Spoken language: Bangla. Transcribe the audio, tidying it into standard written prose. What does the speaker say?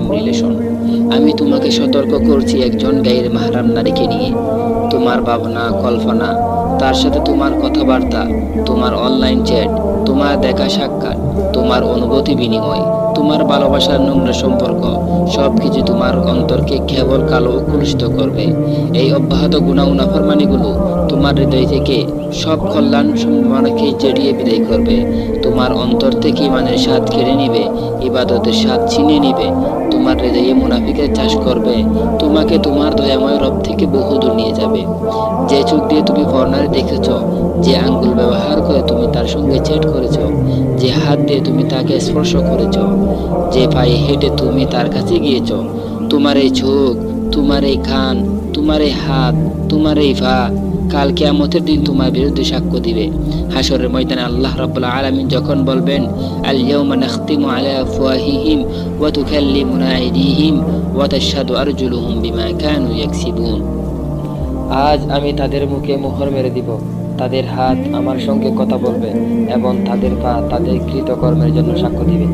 মাহরাম রিলেশন। আমি তোমাকে সতর্ক করছি একজন গায়ের মাহরাম নারীকে নিয়ে। তোমার ভাবনা কল্পনা, তার সাথে তোমার কথাবার্তা, তোমার অনলাইন চ্যাট, তোমার দেখা সাক্ষাৎ, তোমার অনুভূতি বিনিময়, তোমার ভালোবাসার নোংরা সম্পর্ক, সবকিছু তোমার অন্তরকে কেবল কালো ও কলুষিত করবে। এই অব্যাহত গুনাহ ও নাফরমানিগুলো তোমার হৃদয় থেকে সব কল্যাণ সম্ভাবনাকে জড়িয়ে বিদায় করবে। তোমার অন্তর থেকে ইমানের স্বাদ কেড়ে নিবে, ইবাদতের স্বাদ ছিনিয়ে নিবে। তোমার হৃদয়ে মুনাফিকের চাষ করবে, তোমাকে তোমার দয়াময় রব থেকে বহুদূর নিয়ে যাবে। যে চোখ দিয়ে তুমি পর্নারে দেখেছ, যে আঙ্গুল ব্যবহার করে তুমি তার সঙ্গে চ্যাট করেছ, যে হাত দিয়ে তুমি তাকে স্পর্শ করেছ, যে পায়ে হেঁটে তুমি তার কাছে গিয়েছ, তোমার এই চোখ, তোমার এই কান, তোমার এই হাত, তোমার এই পা কাল কিয়ামতের দিন তোমার বিরুদ্ধে সাক্ষ্য দিবে। হাসরের ময়দানে আল্লাহ রাব্বুল আলামিন যখন বলবেন, আল ইয়াউমা নাখতিমু আলা আফওয়াহিহিম ওয়া তুকাল্লিমুনা আইদিহিম ওয়া তাশহাদু আরজুলুহুম বিমা কানু ইয়াকসিবুন। আজ আমি তাদের মুখে মোহর মেরে দিব, তাদের হাত আমার সঙ্গে কথা বলবে এবং তাদের পা তাদের কৃতকর্মের জন্য সাক্ষ্য দিবে।